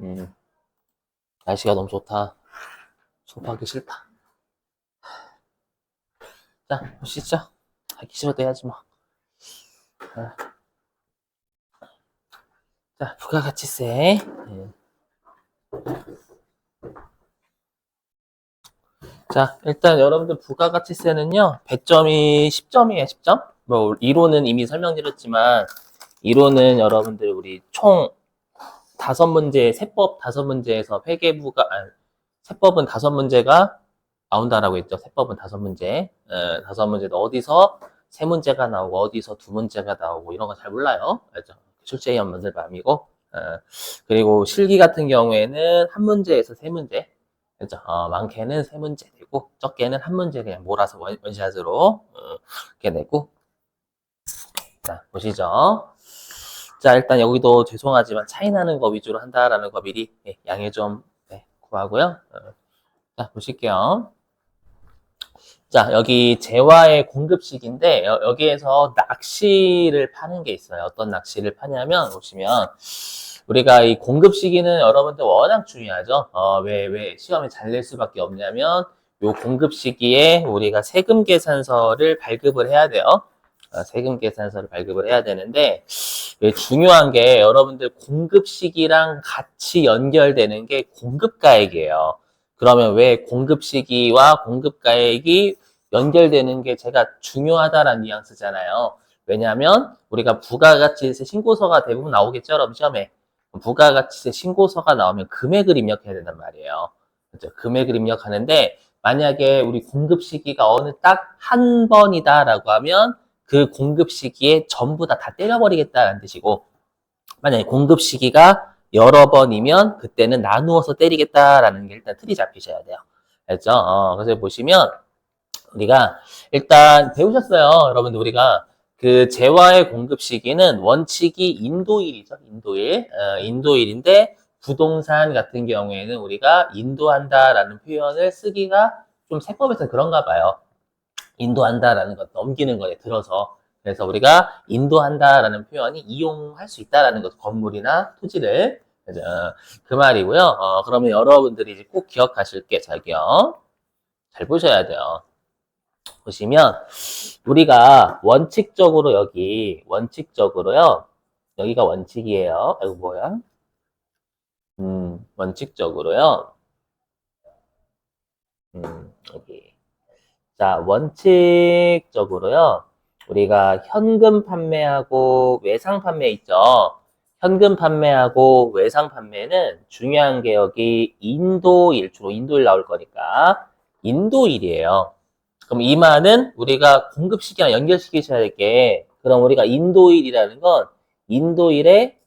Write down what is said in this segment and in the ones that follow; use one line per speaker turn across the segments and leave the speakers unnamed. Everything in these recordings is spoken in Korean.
음, 날씨가 너무 좋다. 수업하기 싫다. 자, 보시죠. 하기 싫어도 해야지 뭐. 아, 자, 부가가치세. 자, 일단 여러분들 부가가치세는요, 배점이 10점이에요, 10점. 뭐, 이론은 이미 설명드렸지만, 이론은 여러분들 우리 총 5문제, 세법 5문제에서 회계부가, 세법은 5문제가 나온다라고 했죠. 세법은 5문제. 5문제도 어디서 3문제가 나오고, 어디서 2문제가 나오고, 이런 거 잘 몰라요. 알죠? 출제위원 만들 밤이고. 그리고 실기 같은 경우에는 한 문제에서 3문제. 그죠? 많게는 3문제 되고, 적게는 한 문제 그냥 몰아서 원샷으로, 이렇게 내고. 자, 보시죠. 자, 일단 여기도 죄송하지만 차이 나는 거 위주로 한다라는 거 미리 양해 좀 구하고요. 자, 보실게요. 자, 여기 재화의 공급식인데 여기에서 낚시를 파는 게 있어요. 어떤 낚시를 파냐면 보시면 우리가 이 공급시기는 여러분들 워낙 중요하죠. 왜 시험에 잘 낼 수밖에 없냐면 요 공급시기에 우리가 세금 계산서를 발급을 해야 돼요. 세금 계산서를 발급을 해야 되는데 중요한 게 여러분들 공급시기랑 같이 연결되는 게 공급가액이에요. 그러면 왜 공급시기와 공급가액이 연결되는 게 제가 중요하다라는 뉘앙스잖아요. 왜냐하면 우리가 부가가치세 신고서가 대부분 나오겠죠, 여러분 시험에. 부가가치세 신고서가 나오면 금액을 입력해야 된단 말이에요. 그렇죠? 금액을 입력하는데 만약에 우리 공급 시기가 어느 딱 한 번이다라고 하면 그 공급 시기에 전부 다 때려버리겠다는 뜻이고 만약에 공급 시기가 여러 번이면 그때는 나누어서 때리겠다라는 게 일단 틀이 잡히셔야 돼요. 알죠? 그래서 보시면 우리가 일단 배우셨어요. 여러분들 우리가 그 재화의 공급 시기는 원칙이 인도일이죠. 인도일. 인도일인데 부동산 같은 경우에는 우리가 인도한다라는 표현을 쓰기가 좀 세법에서 그런가 봐요. 인도한다라는 것 넘기는 거에 들어서 그래서 우리가 인도한다라는 표현이 이용할 수 있다라는 것 건물이나 토지를 그죠? 그 말이고요. 그러면 여러분들이 이제 꼭 기억하실 게 자기요. 잘 보셔야 돼요. 보시면 우리가 원칙적으로 여기 원칙적으로요. 여기가 원칙이에요. 아이고 뭐야? 원칙적으로요. 여기. 자, 원칙적으로요. 우리가 현금 판매하고 외상 판매 있죠. 현금 판매하고 외상 판매는 중요한 게 여기 인도일, 주로 인도일 나올 거니까 인도일이에요. 그럼 이 말은 우리가 공급시기랑 연결시키셔야 될 게, 그럼 우리가 인도일이라는 건 인도일에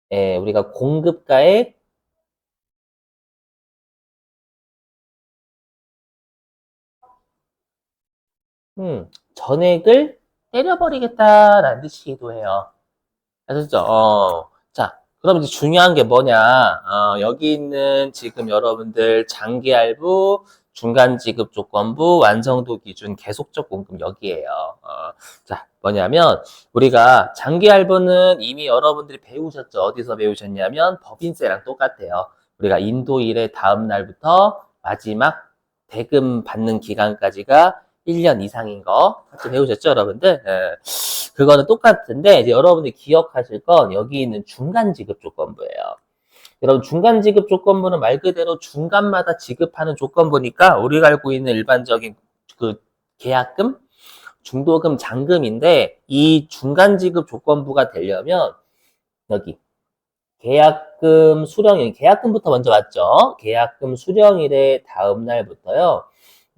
우리가 공급가액 전액을 때려버리겠다라는 뜻이기도 해요. 아셨죠? 자, 그럼 이제 중요한 게 뭐냐? 여기 있는 지금 여러분들 장기할부, 중간지급 조건부, 완성도 기준, 계속적 공급 여기에요. 자, 뭐냐면 우리가 장기할부는 이미 여러분들이 배우셨죠? 어디서 배우셨냐면 법인세랑 똑같아요. 우리가 인도일의 다음 날부터 마지막 대금 받는 기간까지가 1년 이상인 거 같이 배우셨죠, 여러분들? 그거는 똑같은데 이제 여러분들이 기억하실 건 여기 있는 중간 지급 조건부예요. 여러분 중간 지급 조건부는 말 그대로 중간마다 지급하는 조건부니까 우리가 알고 있는 일반적인 그 계약금, 중도금, 잔금인데 이 중간 지급 조건부가 되려면 여기 계약금 수령일, 계약금부터 먼저 맞죠? 계약금 수령일의 다음 날부터요.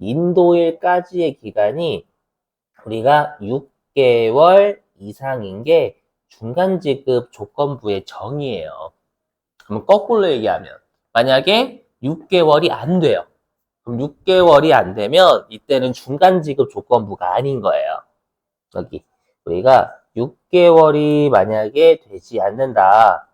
인도일까지의 기간이 우리가 6개월 이상인 게 중간지급 조건부의 정의예요. 그럼 거꾸로 얘기하면 만약에 6개월이 안 돼요. 그럼 6개월이 안 되면 이때는 중간지급 조건부가 아닌 거예요. 여기 우리가 6개월이 만약에 되지 않는다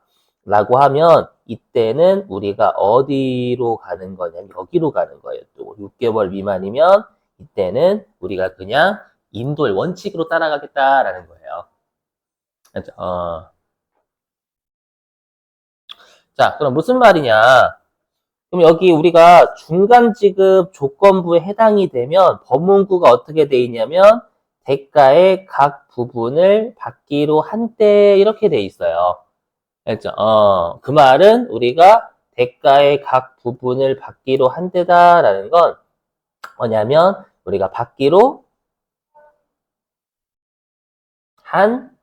라고 하면 이때는 우리가 어디로 가는 거냐면 여기로 가는 거예요. 또 6개월 미만이면 이때는 우리가 그냥 인도의 원칙으로 따라가겠다라는 거예요. 그렇죠? 자, 그럼 무슨 말이냐? 그럼 여기 우리가 중간지급 조건부에 해당이 되면 법문구가 어떻게 돼 있냐면 대가의 각 부분을 받기로 한때 이렇게 돼 있어요. 알죠? 그 말은 우리가 대가의 각 부분을 받기로 한때다라는 건 뭐냐면 우리가 받기로 한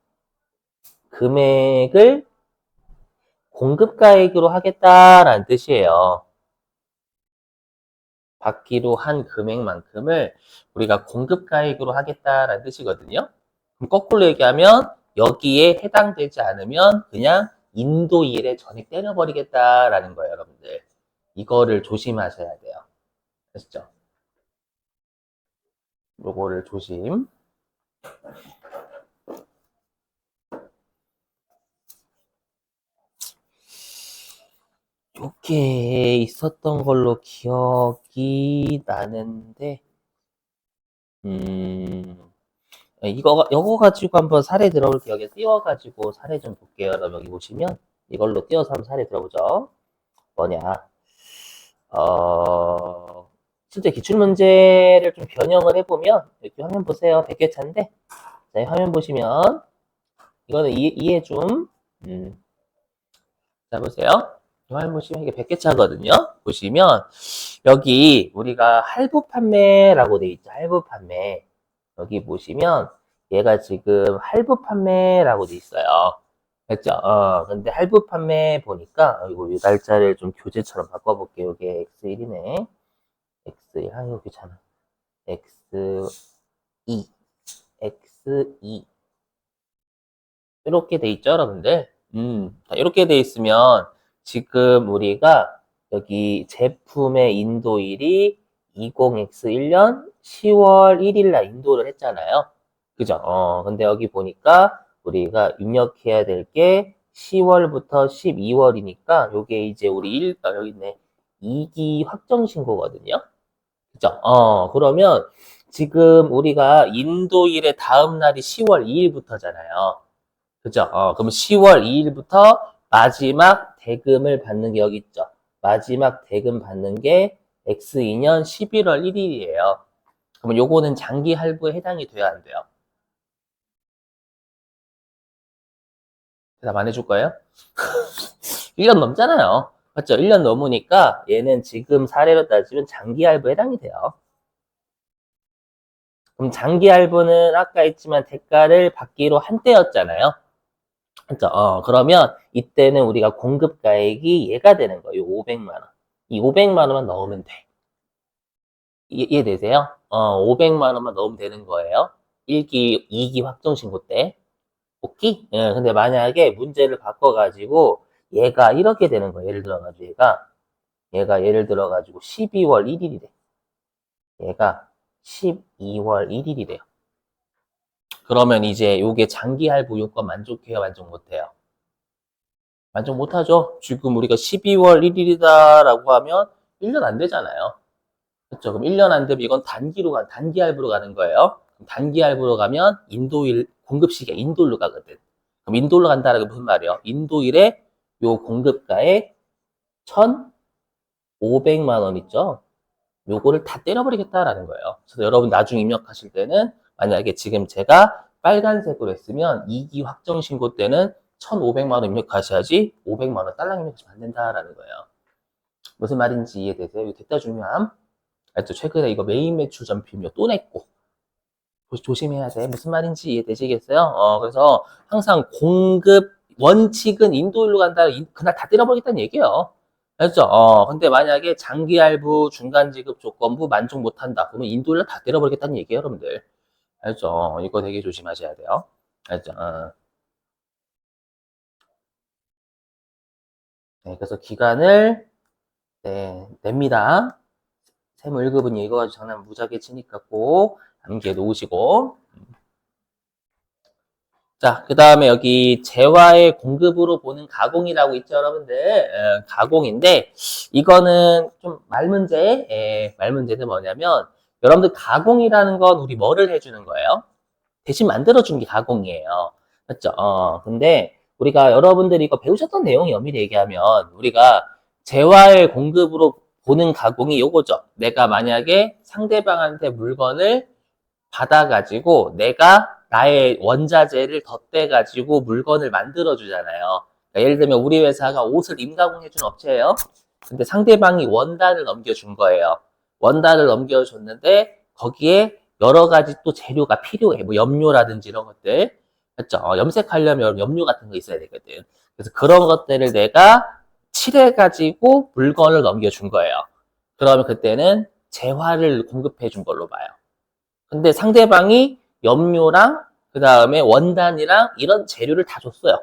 금액을 공급가액으로 하겠다라는 뜻이에요. 받기로 한 금액만큼을 우리가 공급가액으로 하겠다라는 뜻이거든요. 그럼 거꾸로 얘기하면 여기에 해당되지 않으면 그냥 인도일에 전액 때려버리겠다라는 거예요, 여러분들. 이거를 조심하셔야 돼요. 아시죠? 요거를 조심. 요게 있었던 걸로 기억이 나는데, 요거 가지고 한번 사례 들어볼게요. 여기 띄워가지고 사례 좀 볼게요. 여러분 여기 보시면 이걸로 띄워서 한번 사례 들어보죠. 뭐냐. 실제 기출문제를 좀 변형을 해보면, 이렇게 화면 보세요. 100개 차인데, 자, 화면 보시면, 이거는 이해 좀, 자, 보세요. 화면 보시면 이게 100개 차거든요. 보시면, 여기 우리가 할부 판매라고 돼 있죠. 할부 판매. 여기 보시면, 얘가 지금 할부 판매라고 돼 있어요. 됐죠? 근데 할부 판매 보니까, 이거 이 날짜를 좀 교재처럼 바꿔볼게요. 이게 X1이네. X1, 이거 귀찮아. X2, X2. 이렇게 돼 있죠, 여러분들? 이렇게 돼 있으면, 지금 우리가 여기 제품의 인도일이 20X1년 10월 1일 날 인도를 했잖아요. 그죠? 근데 여기 보니까 우리가 입력해야 될 게 10월부터 12월이니까 요게 이제 우리 여기 있네. 2기 확정 신고거든요. 그죠? 그러면 지금 우리가 인도일의 다음 날이 10월 2일부터잖아요. 그죠? 그럼 10월 2일부터 마지막 대금을 받는 게 여기 있죠. 마지막 대금 받는 게 X2년 11월 1일이에요. 그러면 요거는 장기 할부에 해당이 돼야 안 돼요? 대답 안 해줄 거예요? 1년 넘잖아요. 맞죠? 1년 넘으니까 얘는 지금 사례로 따지면 장기 할부에 해당이 돼요. 그럼 장기 할부는 아까 했지만 대가를 받기로 한때였잖아요. 그죠? 그러면 이때는 우리가 공급가액이 얘가 되는 거예요. 500만 원. 이 500만 원만 넣으면 돼. 이해되세요? 500만 원만 넣으면 되는 거예요. 1기, 2기 확정 신고 때. 오케이? 예, 근데 만약에 문제를 바꿔가지고 얘가 이렇게 되는 거예요. 예를 들어가지고 얘가 예를 들어가지고 12월 1일이래. 얘가 12월 1일이래요. 그러면 이제 요게 장기 할부 요건 만족해요? 만족 못해요? 만족 못하죠? 지금 우리가 12월 1일이다라고 하면 1년 안 되잖아요. 그렇죠? 그럼 1년 안 되면 이건 단기 할부로 가는 거예요. 단기 할부로 가면 인도일, 공급 시기가 인도일로 가거든. 그럼 인도일로 간다는 게 무슨 말이에요? 인도일에 요 공급가에 1,500만 원 있죠? 요거를 다 때려버리겠다라는 거예요. 그래서 여러분 나중에 입력하실 때는 만약에 지금 제가 빨간색으로 했으면 2기 확정 신고 때는 1,500만 원 입력하셔야지 500만 원 딸랑 입력하시면 안 된다라는 거예요. 무슨 말인지 이해되세요? 이거 됐다 중요함. 알죠? 최근에 이거 메인 매출 전피료 또 냈고 조심해야 돼. 무슨 말인지 이해되시겠어요? 그래서 항상 공급 원칙은 인도일로 간다. 그날 다 때려버리겠다는 얘기예요. 알죠? 근데 만약에 장기 할부, 중간 지급 조건부 만족 못한다. 그러면 인도일로 다 때려버리겠다는 얘기예요, 여러분들. 알죠? 이거 되게 조심하셔야 돼요. 알죠? 네, 그래서 기간을 냅니다. 세무 1급은 이거 가지고 장난 무지하게 치니까 꼭 암기해 놓으시고. 자, 그 다음에 여기 재화의 공급으로 보는 가공이라고 있죠, 여러분들. 가공인데, 이거는 좀 말문제. 말문제는 뭐냐면, 여러분들 가공이라는 건 우리 뭐를 해주는 거예요? 대신 만들어주는 게 가공이에요. 맞죠? 근데 우리가 여러분들이 이거 배우셨던 내용이 엄밀히 얘기하면 우리가 재화의 공급으로 보는 가공이 요거죠. 내가 만약에 상대방한테 물건을 받아가지고 내가 나의 원자재를 덧대가지고 물건을 만들어주잖아요. 그러니까 예를 들면 우리 회사가 옷을 임가공해준 업체예요. 근데 상대방이 원단을 넘겨준 거예요. 원단을 넘겨줬는데 거기에 여러 가지 또 재료가 필요해. 뭐 염료라든지 이런 것들. 그렇죠? 염색하려면 염료 같은 거 있어야 되거든. 그래서 그런 것들을 내가 칠해가지고 물건을 넘겨준 거예요. 그러면 그때는 재화를 공급해 준 걸로 봐요. 근데 상대방이 염료랑 그 다음에 원단이랑 이런 재료를 다 줬어요.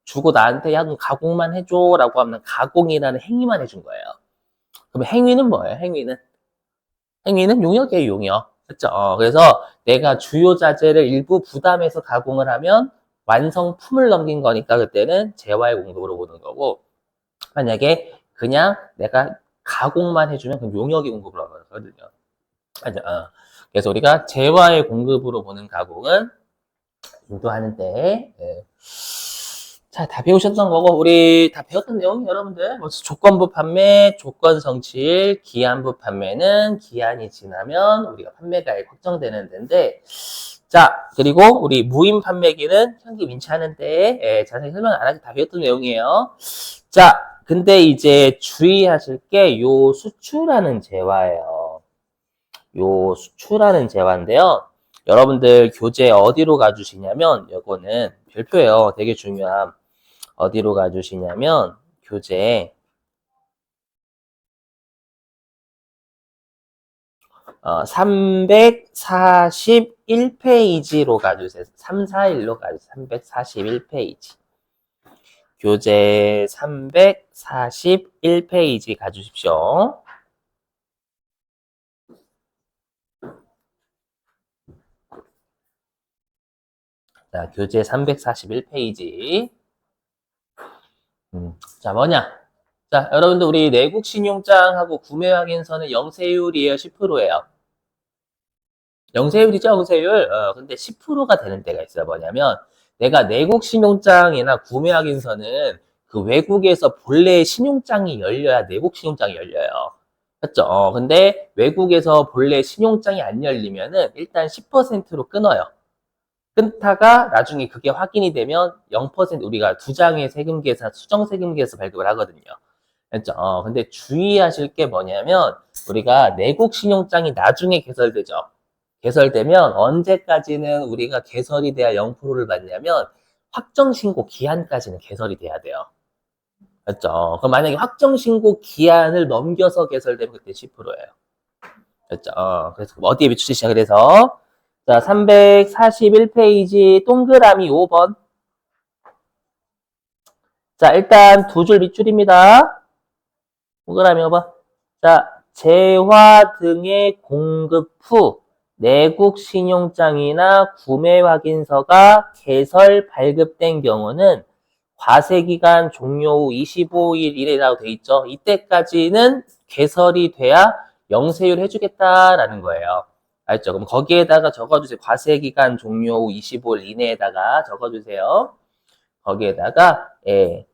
주고 나한테 야, 너 가공만 해줘라고 하면 가공이라는 행위만 해준 거예요. 그럼 행위는 뭐예요? 행위는 용역이에요, 용역. 그렇죠? 그래서 내가 주요 자재를 일부 부담해서 가공을 하면 완성품을 넘긴 거니까 그때는 재화의 공급으로 보는 거고, 만약에 그냥 내가 가공만 해주면 그럼 용역의 공급으로 하거든요. 맞아. 그래서 우리가 재화의 공급으로 보는 가공은 인도하는데, 예. 자, 다 배우셨던 거고, 우리 다 배웠던 내용, 여러분들. 뭐 조건부 판매, 조건 성취일, 기한부 판매는 기한이 지나면 우리가 판매가액 확정되는 데인데, 자, 그리고 우리 무임 판매기는 현기 민차하는 데, 예, 자세히 설명 안 하고 다 배웠던 내용이에요. 자, 근데 이제 주의하실 게 요 수출하는 재화예요. 요 수출하는 재화인데요. 여러분들 교재 어디로 가주시냐면, 요거는 별표예요. 되게 중요한. 어디로 가주시냐면, 교재 341페이지로 가주세요. 341로 가주세요. 341페이지. 교재 341페이지 가주십시오. 자, 교재 341페이지. 자, 뭐냐? 자, 여러분들 우리 내국 신용장하고 구매 확인서는 영세율이에요, 10%예요? 영세율이죠, 영세율. 근데 10%가 되는 데가 있어요. 뭐냐면 내가 내국 신용장이나 구매 확인서는 그 외국에서 본래 신용장이 열려야 내국 신용장이 열려요. 그렇죠? 근데 외국에서 본래 신용장이 안 열리면은 일단 10%로 끊어요. 끊다가 나중에 그게 확인이 되면 0% 우리가 두 장의 세금계산, 수정세금계에서 발급을 하거든요. 그렇죠? 근데 주의하실 게 뭐냐면 우리가 내국 신용장이 나중에 개설되죠. 개설되면 언제까지는 우리가 개설이 돼야 0%를 받냐면 확정신고 기한까지는 개설이 돼야 돼요. 그렇죠? 그럼 만약에 확정신고 기한을 넘겨서 개설되면 그때 10%예요. 그렇죠? 그래서 어디에 비추시냐 그래서 자, 341페이지 동그라미 5번. 자, 일단 두 줄 밑줄입니다. 동그라미 5번. 자, 재화 등의 공급 후 내국 신용장이나 구매 확인서가 개설 발급된 경우는 과세기간 종료 후 25일 이래라고 돼 있죠. 이때까지는 개설이 돼야 영세율 해주겠다라는 거예요. 알죠? 그럼 거기에다가 적어주세요. 과세기간 종료 후 25일 이내에다가 적어주세요. 거기에다가 예,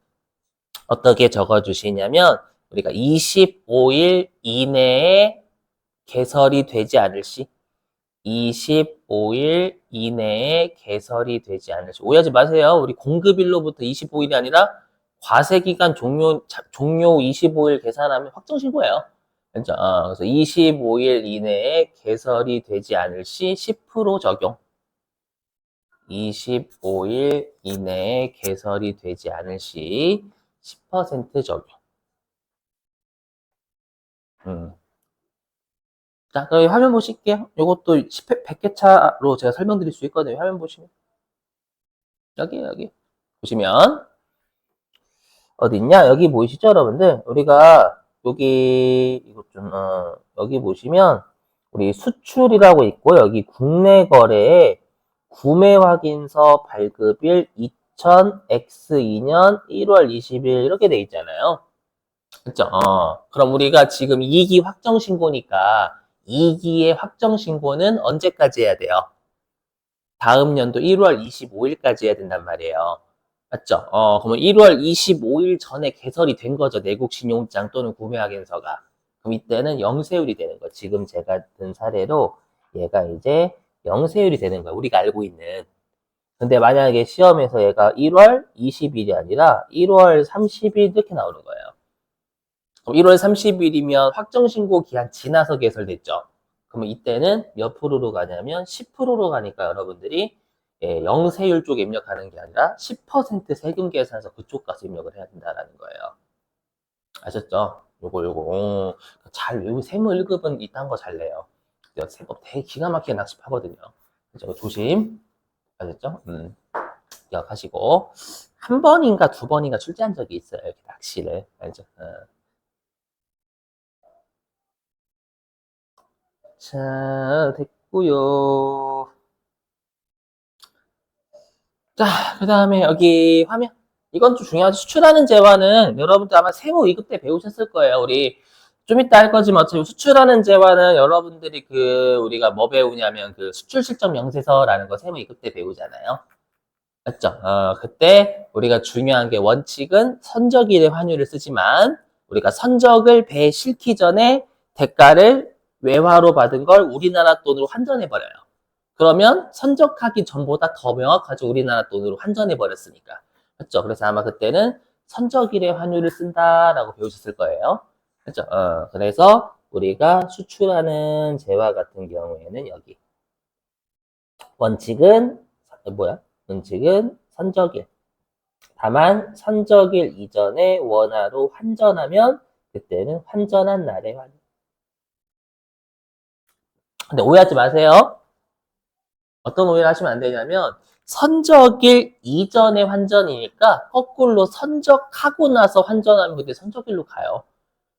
어떻게 적어주시냐면 우리가 25일 이내에 개설이 되지 않을 시 25일 이내에 개설이 되지 않을 시 오해하지 마세요. 우리 공급일로부터 25일이 아니라 과세기간 종료 25일 계산하면 확정신고예요. 그렇죠? 그래서 25일 이내에 개설이 되지 않을 시 10% 적용. 25일 이내에 개설이 되지 않을 시 10% 적용. 자, 그럼 화면 보실게요. 이것도 100개 차로 제가 설명드릴 수 있거든요. 화면 보시면. 여기. 보시면. 어디 있냐? 여기 보이시죠, 여러분들? 우리가, 이것 좀, 여기 보시면, 우리 수출이라고 있고, 여기 국내 거래에 구매 확인서 발급일 2000X2년 1월 20일 이렇게 돼 있잖아요. 그쵸? 그럼 우리가 지금 2기 확정 신고니까 2기의 확정 신고는 언제까지 해야 돼요? 다음 연도 1월 25일까지 해야 된단 말이에요. 맞죠? 그러면 1월 25일 전에 개설이 된 거죠. 내국 신용장 또는 구매확인서가. 그럼 이때는 영세율이 되는 거예요. 지금 제가 든 사례로 얘가 이제 영세율이 되는 거예요. 우리가 알고 있는. 근데 만약에 시험에서 얘가 1월 20일이 아니라 1월 30일 이렇게 나오는 거예요. 그럼 1월 30일이면 확정신고 기한 지나서 개설됐죠. 그러면 이때는 몇 프로로 가냐면 10%로 가니까 여러분들이 영세율 쪽에 입력하는 게 아니라 10% 세금 계산서 그쪽 가서 입력을 해야 된다라는 거예요. 아셨죠? 요거. 잘 외우 세무 1급은 이딴 거 잘 내요. 세법 되게 기가 막히게 낚시하거든요. 그죠? 조심. 아셨죠? 기억하시고 한 번인가 두 번인가 출제한 적이 있어요. 이렇게 낚시를. 알죠? 자, 됐고요. 자, 그 다음에 여기 화면. 이건 좀 중요하죠. 수출하는 재화는 여러분들 아마 세무 2급 때 배우셨을 거예요. 우리 좀 이따 할 거지만 어차피 수출하는 재화는 여러분들이 우리가 뭐 배우냐면 수출 실적 명세서라는 거 세무 2급 때 배우잖아요. 맞죠? 그때 우리가 중요한 게 원칙은 선적일의 환율을 쓰지만 우리가 선적을 배에 실기 전에 대가를 외화로 받은 걸 우리나라 돈으로 환전해 버려요. 그러면 선적하기 전보다 더 명확하죠. 우리나라 돈으로 환전해 버렸으니까. 맞죠? 그래서 아마 그때는 선적일의 환율을 쓴다라고 배우셨을 거예요. 그렇죠? 그래서 우리가 수출하는 재화 같은 경우에는 여기 원칙은 뭐야? 원칙은 선적일. 다만 선적일 이전에 원화로 환전하면 그때는 환전한 날의 환율. 근데 오해하지 마세요. 어떤 오해를 하시면 안 되냐면 선적일 이전에 환전이니까 거꾸로 선적하고 나서 환전하면 그때 선적일로 가요.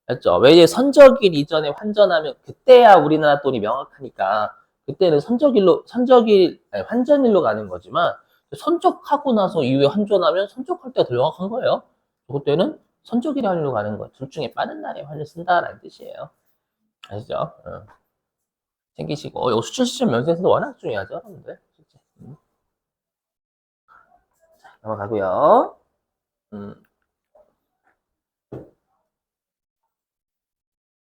맞죠? 왜 선적일 이전에 환전하면 그때야 우리나라 돈이 명확하니까 그때는 환전일로 가는 거지만 선적하고 나서 이후에 환전하면 선적할 때가 더 명확한 거예요. 그때는 선적일의 환율로 가는 거예요. 둘 중에 빠른 날에 환율 쓴다라는 뜻이에요. 아시죠? 챙기시고 수출 시점 면세에서도 워낙 중요하죠, 여러분들. 넘어가고요.